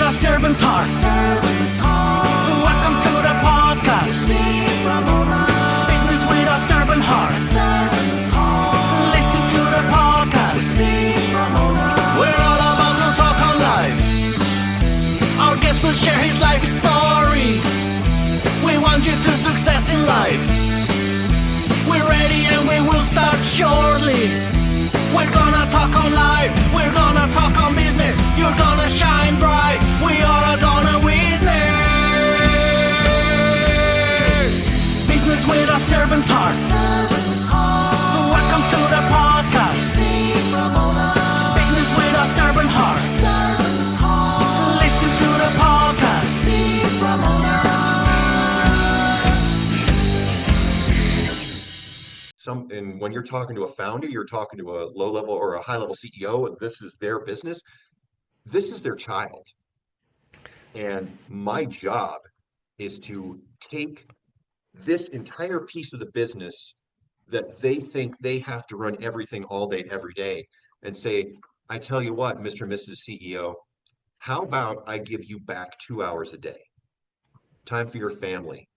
a servant's heart. Welcome to the podcast. Business with a servant's heart. Listen to the podcast. We're all about to talk on life. Our guest will share his life story. We want you to success in life. We're ready and we will start shortly. We're gonna talk on life. We're gonna talk on business. You're gonna shine bright. We are gonna witness. Business with a servant's heart. Welcome to the podcast. Business with a servant's heart. Listen to the podcast. And when you're talking to a founder, you're talking to a low level or a high level CEO, and this is their business. This is their child. And my job is to take this entire piece of the business that they think they have to run everything all day, every day, and say, I tell you what, Mr. and Mrs. CEO, how about I give you back 2 hours a day? Time for your family.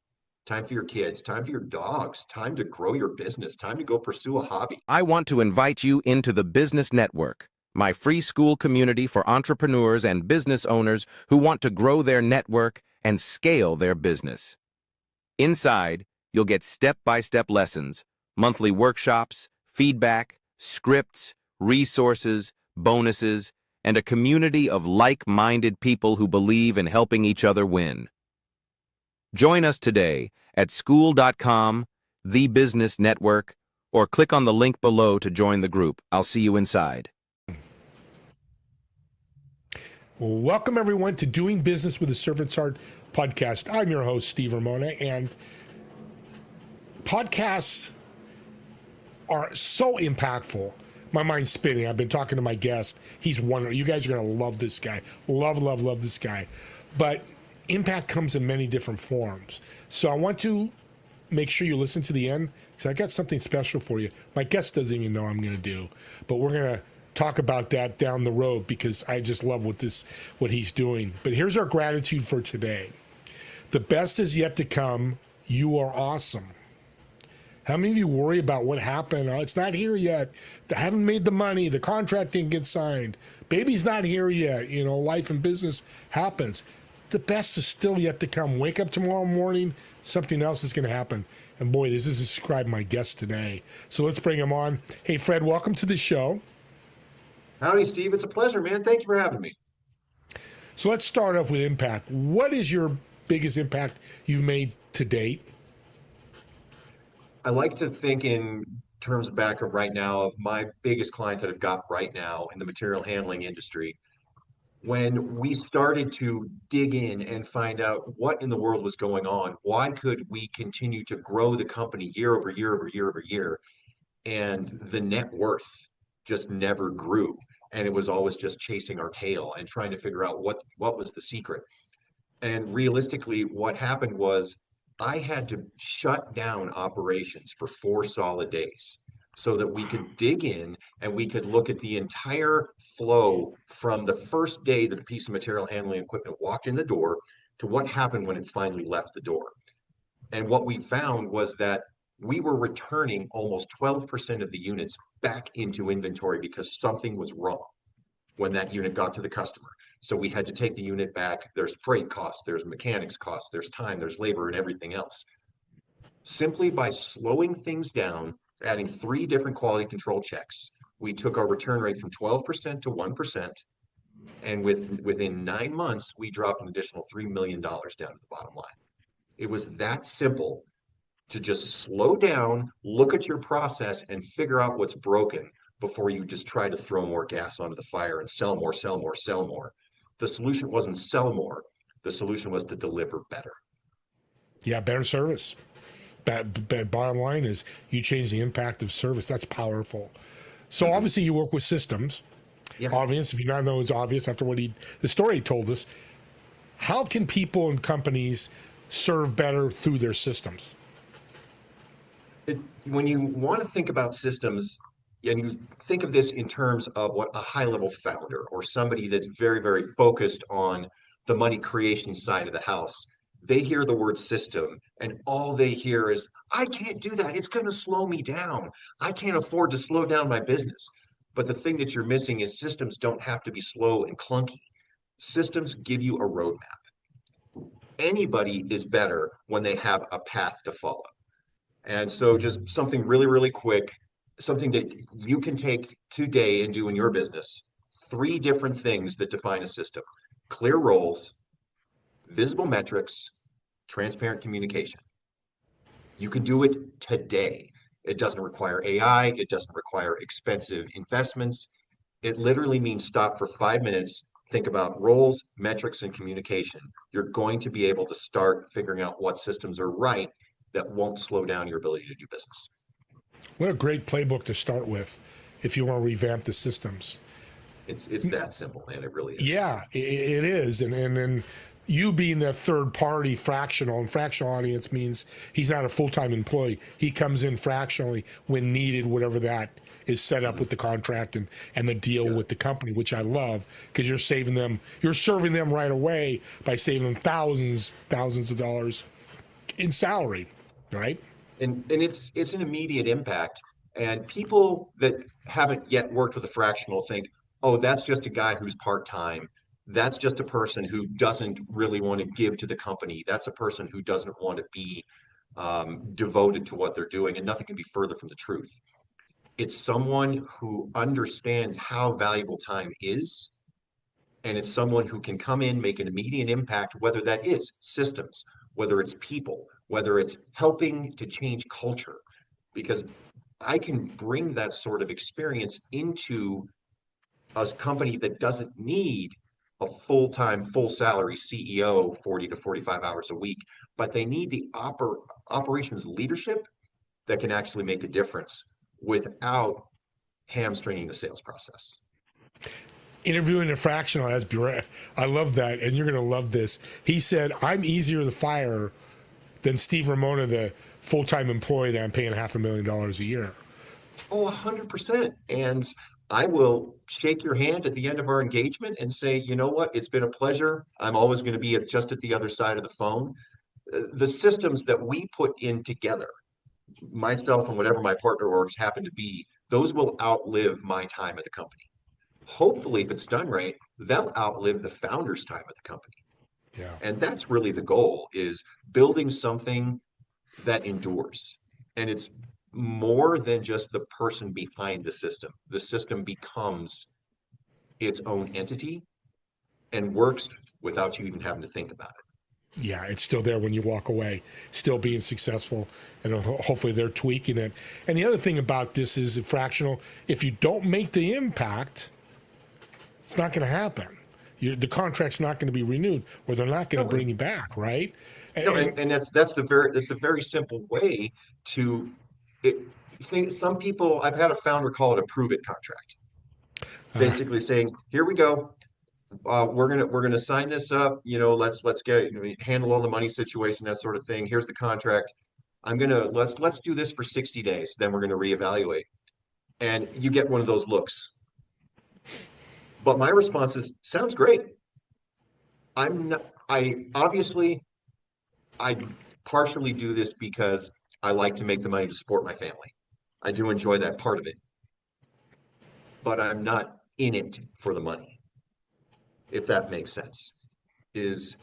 Time for your kids, time for your dogs, time to grow your business, time to go pursue a hobby. I want to invite you into the Business Network, my free school community for entrepreneurs and business owners who want to grow their network and scale their business. Inside, you'll get step-by-step lessons, monthly workshops, feedback, scripts, resources, bonuses, and a community of like-minded people who believe in helping each other win. Join us today at school.com, The Business Network, or click on the link below to join the group. I'll see you inside. Welcome, everyone, to Doing Business with a Servant's Heart podcast. I'm your host, Steve Ramona, and podcasts are so impactful. My mind's spinning. I've been talking to my guest. He's wonderful. You guys are going to love this guy. Love this guy. But impact comes in many different forms. So I want to make sure you listen to the end, because I got something special for you. My guest doesn't even know I'm going to do, but we're going to talk about that down the road, because I just love what he's doing. But here's our gratitude for today. The best is yet to come. You are awesome. How many of you worry about what happened? Oh, it's not here yet. I haven't made the money. The contract didn't get signed. Baby's not here yet. You know, life and business happens. The best is still yet to come. Wake up tomorrow morning, something else is going to happen. And boy, this is described my guest today. So let's bring him on. Hey, Fred, welcome to the show. Howdy, Steve. It's a pleasure, man. Thank you for having me. So let's start off with impact. What is your biggest impact you've made to date? I like to think in terms back of right now of my biggest client that I've got right now in the material handling industry. When we started to dig in and find out what in the world was going on, why could we continue to grow the company year over year over year over year, and the net worth just never grew, and it was always just chasing our tail and trying to figure out what was the secret. And realistically, what happened was I had to shut down operations for 4 solid days, so that we could dig in and we could look at the entire flow from the first day that a piece of material handling equipment walked in the door to what happened when it finally left the door. And what we found was that we were returning almost 12% of the units back into inventory because something was wrong when that unit got to the customer. So we had to take the unit back. There's freight costs, there's mechanics costs, there's time, there's labor, and everything else. Simply by slowing things down, adding 3 different quality control checks, we took our return rate from 12% to 1%. And within 9 months, we dropped an additional $3 million down to the bottom line. It was that simple to just slow down, look at your process, and figure out what's broken before you just try to throw more gas onto the fire and sell more, sell more, sell more. The solution wasn't sell more. The solution was to deliver better. Yeah, better service. That bottom line is you change the impact of service. That's powerful. So obviously you work with systems. Yeah. Obvious. If you not know, it's obvious after the story he told us. How can people and companies serve better through their systems? When you want to think about systems, and you think of this in terms of what a high-level founder or somebody that's very, very focused on the money creation side of the house, they hear the word system and all they hear is, I can't do that. It's going to slow me down. I can't afford to slow down my business. But the thing that you're missing is systems don't have to be slow and clunky. Systems give you a roadmap. Anybody is better when they have a path to follow. And so just something really, really quick, something that you can take today and do in your business. 3 different things that define a system: clear roles, visible metrics, transparent communication. You can do it today. It doesn't require AI. It doesn't require expensive investments. It literally means stop for 5 minutes, think about roles, metrics, and communication. You're going to be able to start figuring out what systems are right that won't slow down your ability to do business. What a great playbook to start with if you want to revamp the systems. It's that simple, man. It really is. Yeah, it is. And then you being the third party fractional, and fractional audience means he's not a full-time employee. He comes in fractionally when needed, whatever that is set up with the contract and the deal with the company, which I love, because you're serving them right away by saving them thousands of dollars in salary, right? And it's an immediate impact. And people that haven't yet worked with a fractional think, oh, that's just a guy who's part-time. That's just a person who doesn't really want to give to the company. That's a person who doesn't want to be devoted to what they're doing. And nothing can be further from the truth. It's someone who understands how valuable time is. And it's someone who can come in, make an immediate impact, whether that is systems, whether it's people, whether it's helping to change culture. Because I can bring that sort of experience into a company that doesn't need a full-time, full salary CEO 40 to 45 hours a week, but they need the operations leadership that can actually make a difference without hamstringing the sales process. Interviewing a fractional has I love that, and you're going to love this. He said, I'm easier to fire than Steve Ramona, the full-time employee that I'm paying $500,000 a year. Oh, 100%. And I will shake your hand at the end of our engagement and say, you know what? It's been a pleasure. I'm always going to be just at the other side of the phone. The systems that we put in together, myself and whatever my partner orgs happen to be, those will outlive my time at the company. Hopefully, if it's done right, they'll outlive the founder's time at the company. Yeah. And that's really the goal, is building something that endures. And it's more than just the person behind the system. The system becomes its own entity and works without you even having to think about it. Yeah, it's still there when you walk away, still being successful, and hopefully they're tweaking it. And the other thing about this is fractional, if you don't make the impact, it's not going to happen. The contract's not going to be renewed, or they're not going to bring you back, right? And that's a very simple way to think. Some people, I've had a founder call it a prove it contract, basically saying, here we go. We're gonna sign this up. Let's handle all the money situation, that sort of thing. Here's the contract. Let's do this for 60 days. Then we're gonna reevaluate. And you get one of those looks. But my response is, sounds great. I partially do this because I like to make the money to support my family. I do enjoy that part of it. But I'm not in it for the money, if that makes sense. Is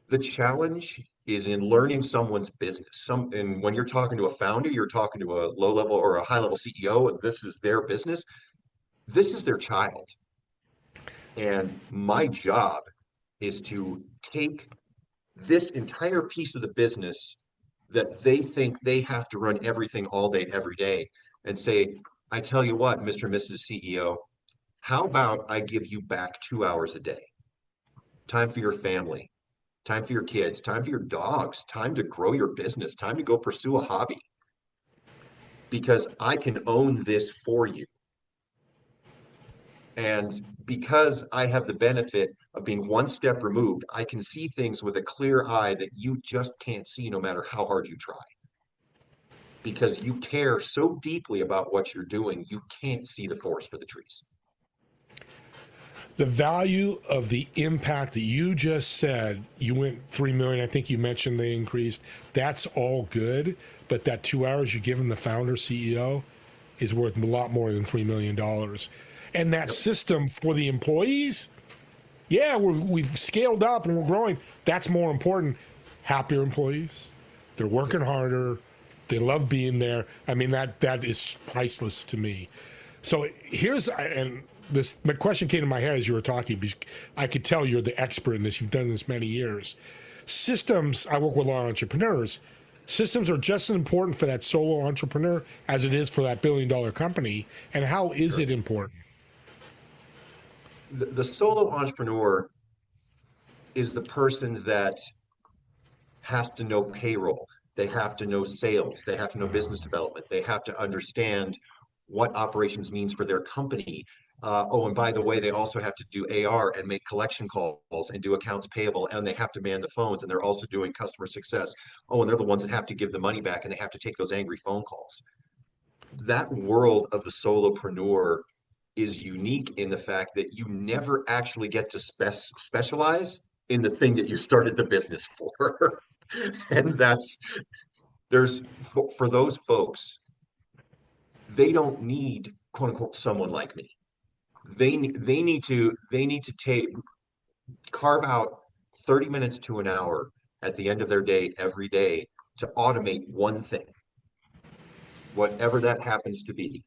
the challenge is in learning someone's business. And when you're talking to a founder, you're talking to a low level or a high level CEO, and this is their business. This is their child. And my job is to take this entire piece of the business that they think they have to run everything all day, every day, and say, I tell you what, Mr. and Mrs. CEO, how about I give you back 2 hours a day? Time for your family, time for your kids, time for your dogs, time to grow your business, time to go pursue a hobby. Because I can own this for you. And because I have the benefit of being one step removed, I can see things with a clear eye that you just can't see no matter how hard you try. Because you care so deeply about what you're doing, you can't see the forest for the trees. the value of the impact that you just said, you went 3 million. I think you mentioned they increased. That's all good. But that 2 hours you give them, the founder, CEO, is worth a lot more than $3 million. And that system for the employees, yeah, we've scaled up and we're growing. That's more important. Happier employees. They're working harder. They love being there. I mean, that is priceless to me. So my question came to my head as you were talking, because I could tell you're the expert in this. You've done this many years. Systems, I work with a lot of entrepreneurs. Systems are just as important for that solo entrepreneur as it is for that billion-dollar company. And how is it important? The solo entrepreneur is the person that has to know payroll. They have to know sales. They have to know business development. They have to understand what operations means for their company. And by the way, they also have to do AR and make collection calls and do accounts payable, and they have to man the phones, and they're also doing customer success. And they're the ones that have to give the money back, and they have to take those angry phone calls. That world of the solopreneur is unique in the fact that you never actually get to specialize in the thing that you started the business for. And for those folks, they don't need quote unquote someone like me. They need to carve out 30 minutes to an hour at the end of their day every day to automate one thing, whatever that happens to be.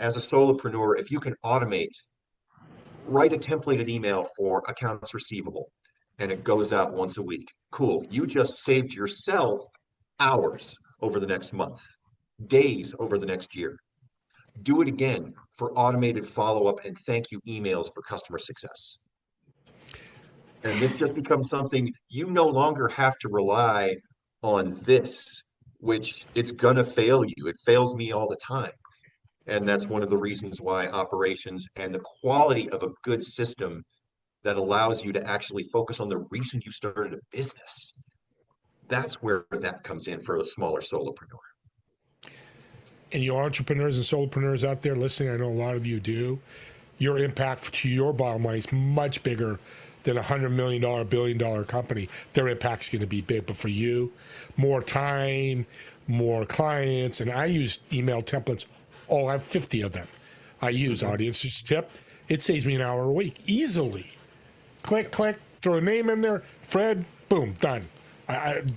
As a solopreneur, if you can write a templated email for accounts receivable, and it goes out once a week. Cool. You just saved yourself hours over the next month, days over the next year. Do it again for automated follow-up and thank you emails for customer success. And this just becomes something you no longer have to rely on this, which it's going to fail you. It fails me all the time. And that's one of the reasons why operations and the quality of a good system that allows you to actually focus on the reason you started a business. That's where that comes in for a smaller solopreneur. And you entrepreneurs and solopreneurs out there listening, I know a lot of you do, your impact to your bottom line is much bigger than a $100 million, billion-dollar company. Their impact's going to be big, but for you, more time, more clients, and I use email templates. I have 50 of them. I use audience tip. It saves me an hour a week, easily. Click, click, throw a name in there. Fred, boom, done.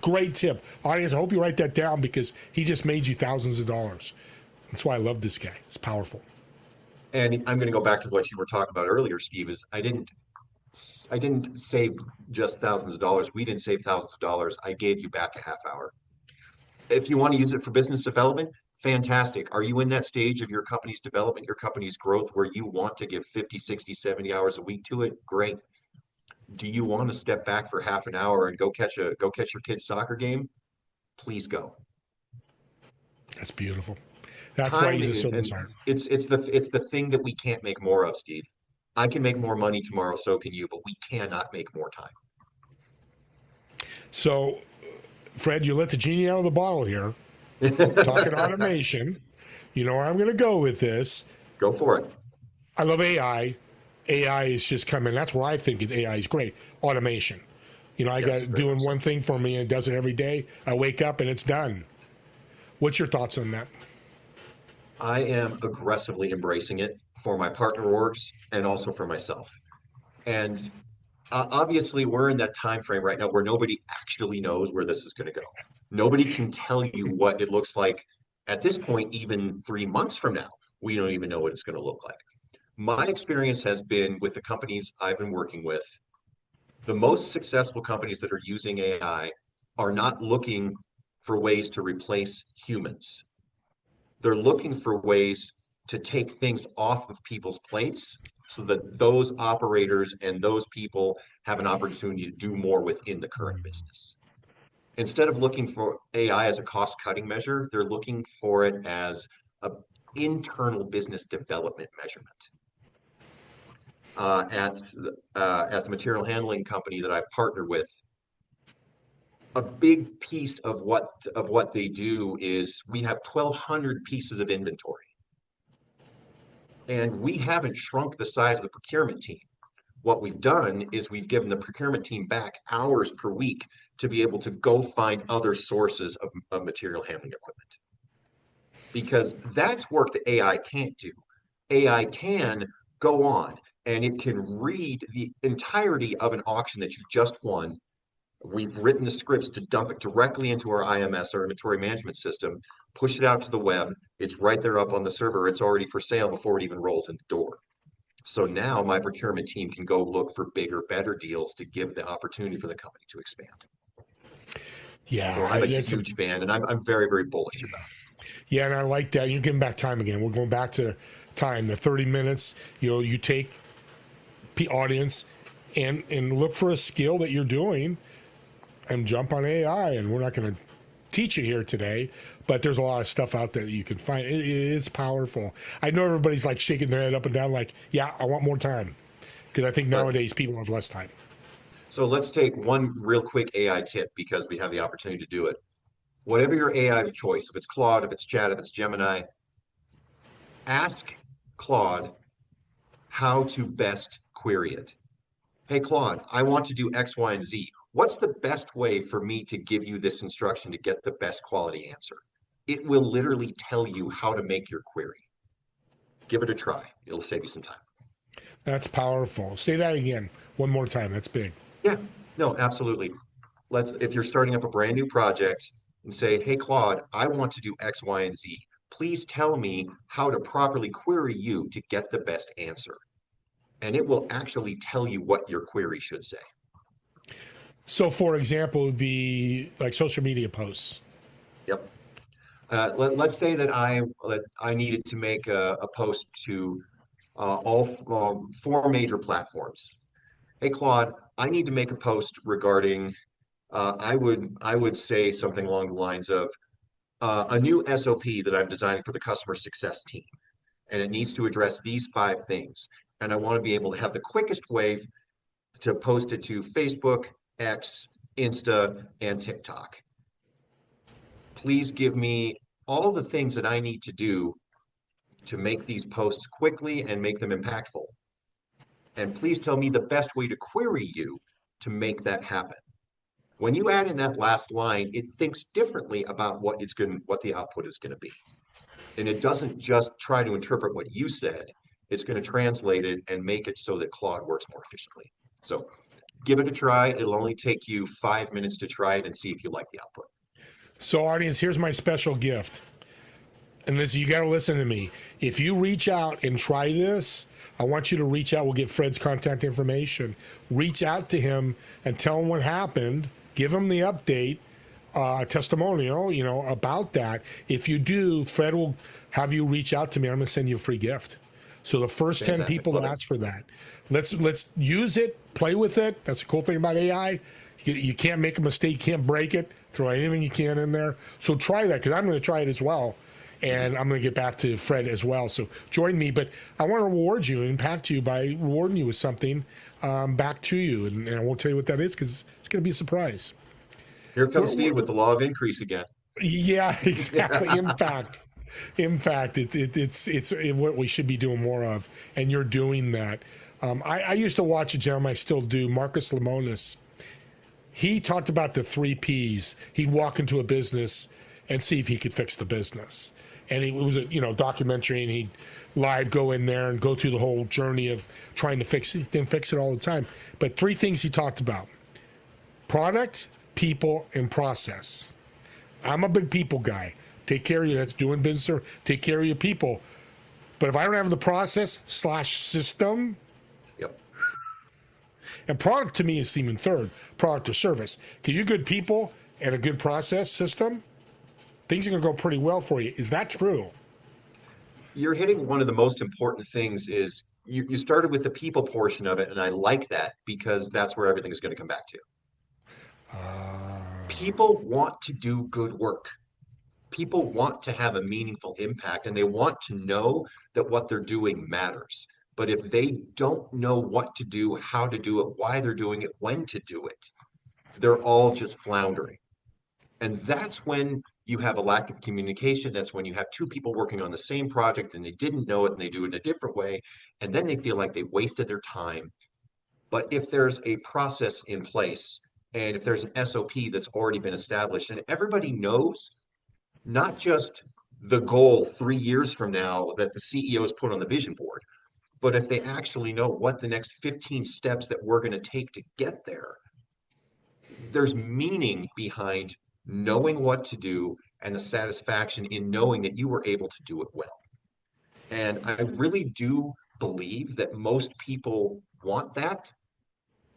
Great tip. Audience, I hope you write that down because he just made you thousands of dollars. That's why I love this guy. It's powerful. And I'm going to go back to what you were talking about earlier, Steve, is I didn't save just thousands of dollars. We didn't save thousands of dollars. I gave you back a half hour. If you want to use it for business development, fantastic. Are you in that stage of your company's development, your company's growth, where you want to give 50, 60, 70 hours a week to it? Great. Do you want to step back for half an hour and go catch your kid's soccer game? Please go. That's beautiful. That's why he's a superstar. It's the thing that we can't make more of, Steve. I can make more money tomorrow, so can you, but we cannot make more time. So, Fred, you let the genie out of the bottle here. Talking automation. You know where I'm going to go with this. Go for it. I love AI. AI is just coming. That's where I think AI is great. Automation. You know, I got doing one thing for me and it does it every day. I wake up and it's done. What's your thoughts on that? I am aggressively embracing it for my partner orgs and also for myself. And obviously, we're in that time frame right now where nobody actually knows where this is going to go. Nobody can tell you what it looks like at this point, even 3 months from now. We don't even know what it's going to look like. My experience has been with the companies I've been working with, the most successful companies that are using AI are not looking for ways to replace humans. They're looking for ways to take things off of people's plates so that those operators and those people have an opportunity to do more within the current business. Instead of looking for AI as a cost-cutting measure, they're looking for it as an internal business development measurement. At the material handling company that I partner with, a big piece of what they do is we have 1,200 pieces of inventory. And we haven't shrunk the size of the procurement team. What we've done is we've given the procurement team back hours per week to be able to go find other sources of material handling equipment. Because that's work that AI can't do. AI can go on and it can read the entirety of an auction that you just won. We've written the scripts to dump it directly into our IMS, our inventory management system, push it out to the web. It's right there up on the server. It's already for sale before it even rolls in the door. So now my procurement team can go look for bigger, better deals to give the opportunity for the company to expand. Yeah, so I'm a huge fan, and I'm very, very bullish about it. Yeah, and I like that. You're giving back time again. We're going back to time, the 30 minutes. You take the audience and look for a skill that you're doing and jump on AI. And we're not going to teach you here today, but there's a lot of stuff out there that you can find. It's powerful. I know everybody's like shaking their head up and down like, yeah, I want more time. Because I think nowadays people have less time. So let's take one real quick AI tip because we have the opportunity to do it. Whatever your AI of choice, if it's Claude, if it's Chat, if it's Gemini, ask Claude how to best query it. Hey, Claude, I want to do X, Y, and Z. What's the best way for me to give you this instruction to get the best quality answer? It will literally tell you how to make your query. Give it a try. It'll save you some time. That's powerful. Say that again one more time. That's big. Yeah, no, absolutely. If you're starting up a brand new project and say, hey, Claude, I want to do X, Y, and Z. Please tell me how to properly query you to get the best answer. And it will actually tell you what your query should say. So, for example, it would be like social media posts. Yep. Let's say that I needed to make a post to all four major platforms. Hey, Claude, I need to make a post regarding, I would say something along the lines of a new SOP that I'm designing for the customer success team. And it needs to address these 5 things. And I want to be able to have the quickest way to post it to Facebook, X, Insta, and TikTok. Please give me all the things that I need to do to make these posts quickly and make them impactful. And please tell me the best way to query you to make that happen. When you add in that last line, it thinks differently about what the output is going to be. And it doesn't just try to interpret what you said. It's going to translate it and make it so that Claude works more efficiently. So give it a try. It'll only take you 5 minutes to try it and see if you like the output. So, audience, here's my special gift. And this, you got to listen to me. If you reach out and try this, I want you to reach out. We'll get Fred's contact information. Reach out to him and tell him what happened. Give him the update, testimonial, about that. If you do, Fred will have you reach out to me. I'm going to send you a free gift. So the first 10 people that ask for that, let's use it, play with it. That's the cool thing about AI. You can't make a mistake, you can't break it. Throw anything you can in there. So try that, because I'm going to try it as well. And I'm going to get back to Fred as well. So join me. But I want to reward you and impact you by rewarding you with something back to you. And I won't tell you what that is because it's going to be a surprise. Here comes Steve with the law of increase again. Yeah, exactly. Impact. It's what we should be doing more of. And you're doing that. I used to watch a gentleman, I still do, Marcus Lemonis. He talked about the 3 Ps. He'd walk into a business and see if he could fix the business. And it was a documentary, and he'd live go in there and go through the whole journey of trying to fix it. Didn't fix it all the time. But 3 things he talked about: product, people, and process. I'm a big people guy. Take care of you. That's doing business. Or take care of your people. But if I don't have the process / system, yep. And product to me is even third, product or service. Because you're good people and a good process system, things are going to go pretty well for you. Is that true? You're hitting one of the most important things. Is you started with the people portion of it, and I like that because that's where everything is going to come back to. People want to do good work. People want to have a meaningful impact, and they want to know that what they're doing matters. But if they don't know what to do, how to do it, why they're doing it, when to do it, they're all just floundering. And that's when you have a lack of communication. That's when you have two people working on the same project and they didn't know it and they do it in a different way. And then they feel like they wasted their time. But if there's a process in place and if there's an SOP that's already been established and everybody knows not just the goal 3 years from now that the CEOs put on the vision board, but if they actually know what the next 15 steps that we're going to take to get there, there's meaning behind knowing what to do and the satisfaction in knowing that you were able to do it well. And I really do believe that most people want that.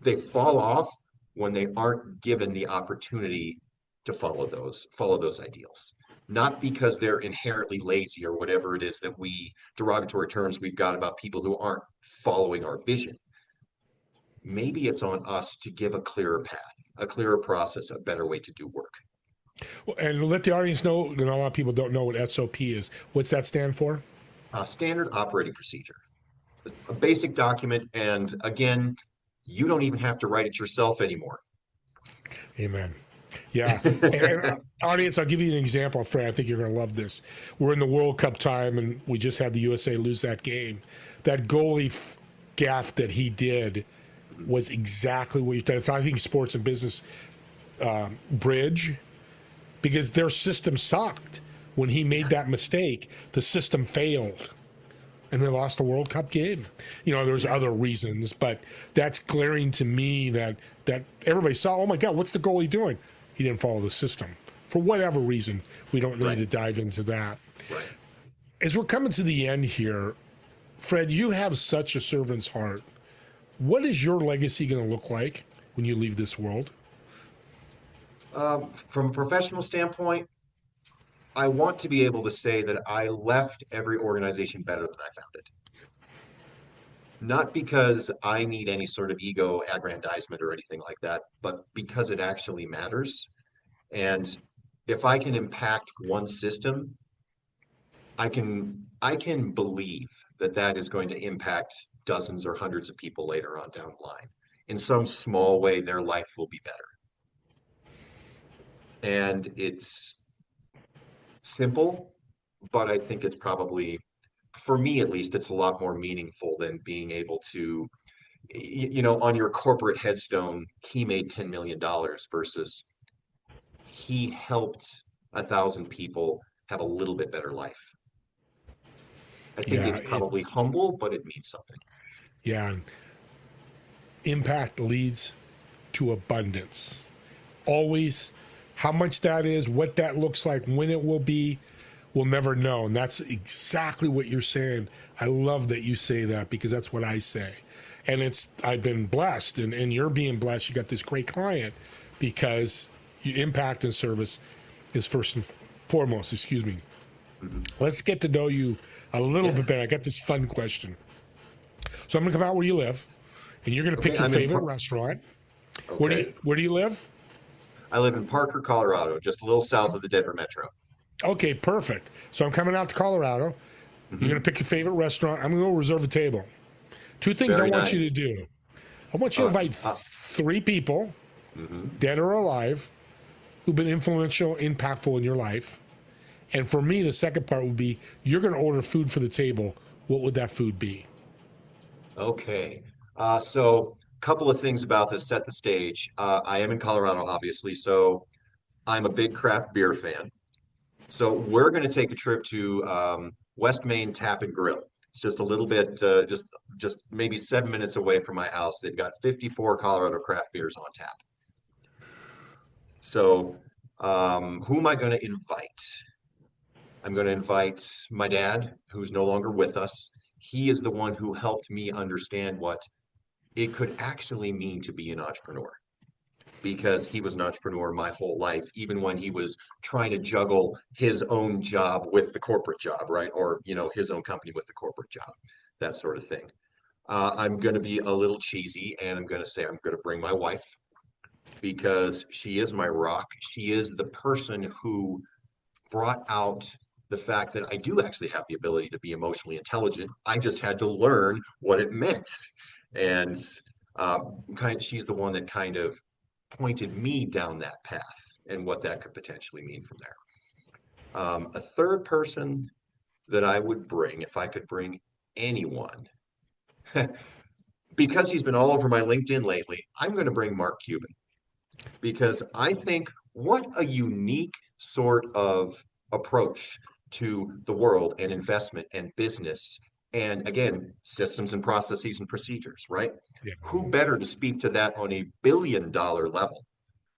They fall off when they aren't given the opportunity to follow those ideals. Not because they're inherently lazy or whatever it is that we derogatory terms we've got about people who aren't following our vision. Maybe it's on us to give a clearer path, a clearer process, a better way to do work. Well, and let the audience know, and a lot of people don't know what SOP is. What's that stand for? Standard operating procedure, a basic document. And again, you don't even have to write it yourself anymore. Amen. Yeah. And audience, I'll give you an example, Fred. I think you're going to love this. We're in the World Cup time, and we just had the USA lose that game. That goalie gaff that he did was exactly what you thought. It's, I think, sports and business bridge, because their system sucked. When he made that mistake, the system failed, and they lost the World Cup game. You know, there's other reasons, but that's glaring to me that everybody saw, oh my God, what's the goalie doing? He didn't follow the system. For whatever reason, we don't need to dive into that. Right. As we're coming to the end here, Fred, you have such a servant's heart. What is your legacy going to look like when you leave this world? From a professional standpoint, I want to be able to say that I left every organization better than I found it. Not because I need any sort of ego aggrandizement or anything like that, but because it actually matters. And if I can impact one system, I can believe that that is going to impact dozens or hundreds of people later on down the line. In some small way, their life will be better. And it's simple, but I think it's probably, for me at least, it's a lot more meaningful than being able to, on your corporate headstone, he made $10 million versus he helped 1,000 people have a little bit better life. I think it's probably humble, but it means something. Yeah. Impact leads to abundance. Always. How much that is, what that looks like, when it will be, we'll never know. And that's exactly what you're saying. I love that you say that, because that's what I say. And I've been blessed, and you're being blessed. You got this great client, because impact and service is first and foremost. Excuse me. Mm-hmm. Let's get to know you a little bit better. I got this fun question. So I'm going to come out where you live, and you're going to pick your favorite restaurant. Okay. Where do you live? I live in Parker, Colorado, just a little south of the Denver metro. Okay, perfect. So I'm coming out to Colorado. Mm-hmm. You're going to pick your favorite restaurant. I'm going to go reserve a table. Two things I want you to do. I want you to invite 3 people, dead or alive, who've been influential, impactful in your life. And for me, the second part would be, you're going to order food for the table. What would that food be? Okay. So a couple of things about this, set the stage. I am in Colorado, obviously, so I'm a big craft beer fan. So we're going to take a trip to West Main Tap and Grill. It's just a little bit, just maybe 7 minutes away from my house. They've got 54 Colorado craft beers on tap. So who am I going to invite? I'm going to invite my dad, who's no longer with us. He is the one who helped me understand what it could actually mean to be an entrepreneur, because he was an entrepreneur my whole life, even when he was trying to juggle his own job with the corporate job, right? Or, his own company with the corporate job, that sort of thing. I'm going to be a little cheesy, and I'm going to say I'm going to bring my wife, because she is my rock. She is the person who brought out the fact that I do actually have the ability to be emotionally intelligent. I just had to learn what it meant. And she's the one that kind of pointed me down that path and what that could potentially mean from there. A third person that I would bring, if I could bring anyone, because he's been all over my LinkedIn lately, I'm going to bring Mark Cuban, because I think what a unique sort of approach to the world and investment and business. And again, systems and processes and procedures, right? Yeah. Who better to speak to that on a billion-dollar level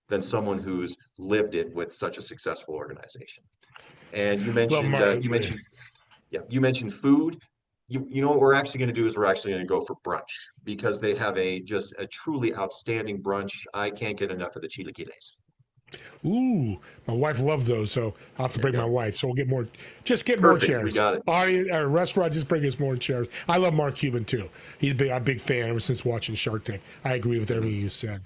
than someone who's lived it with such a successful organization? And Well, Mark, you mentioned food. You know what we're actually going to do is we're actually going to go for brunch because they have just a truly outstanding brunch. I can't get enough of the chilaquiles. ooh, my wife loved those, so I'll have to There you bring my go. wife. So we'll get more, just get more Perfect. We chairs. got it. Restaurant, just bring us more chairs. I love Mark Cuban too. I'm a big fan ever since watching Shark Tank. I agree with everything you said.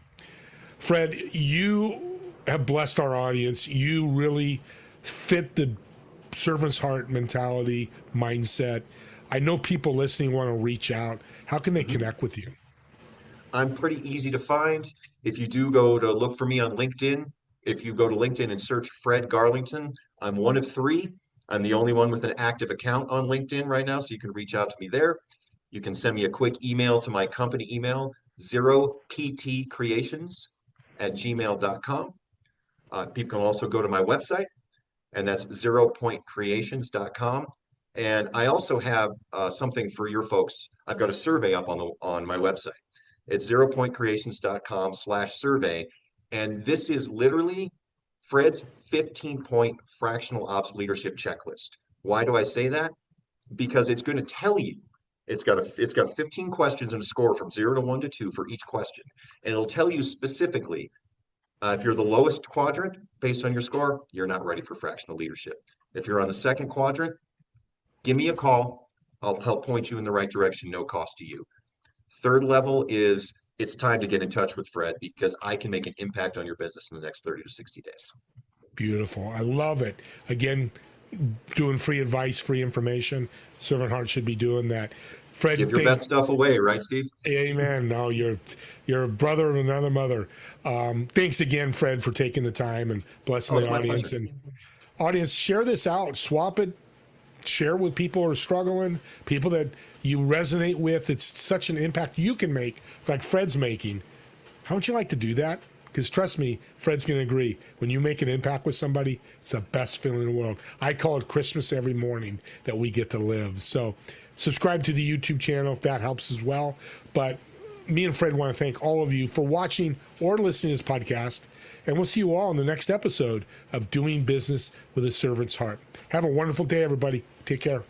Fred, you have blessed our audience. You really fit the servant's heart mentality, mindset. I know people listening want to reach out. How can they connect with you? I'm pretty easy to find. If you do go to look for me on LinkedIn, if you go to LinkedIn and search Fred Garlington, I'm one of three. I'm the only one with an active account on LinkedIn right now, so you can reach out to me there. You can send me a quick email to my company email, 0ptcreations@gmail.com. People can also go to my website, and that's zeropointcreations.com. And I also have something for your folks. I've got a survey up on my website. It's zeropointcreations.com/survey. And this is literally Fred's 15-point fractional ops leadership checklist. Why do I say that? Because it's going to tell you, it's got 15 questions and a score from 0 to 1 to 2 for each question. And it'll tell you specifically if you're the lowest quadrant based on your score, you're not ready for fractional leadership. If you're on the second quadrant, give me a call. I'll help point you in the right direction, no cost to you. Third level is it's time to get in touch with Fred because I can make an impact on your business in the next 30 to 60 days. Beautiful. I love it. Again, doing free advice, free information. Servant Heart should be doing that. Fred, Give your best stuff away, right, Steve? Amen. No, you're a brother of another mother. Thanks again, Fred, for taking the time and blessing the my audience. pleasure. And audience, share this out, swap it, share with people who are struggling, people that you resonate with. It's such an impact you can make, like Fred's making. How would you like to do that? Because trust me, Fred's going to agree. When you make an impact with somebody, it's the best feeling in the world. I call it Christmas every morning that we get to live. So subscribe to the YouTube channel if that helps as well. But me and Fred want to thank all of you for watching or listening to this podcast. And we'll see you all in the next episode of Doing Business with a Servant's Heart. Have a wonderful day, everybody. Take care.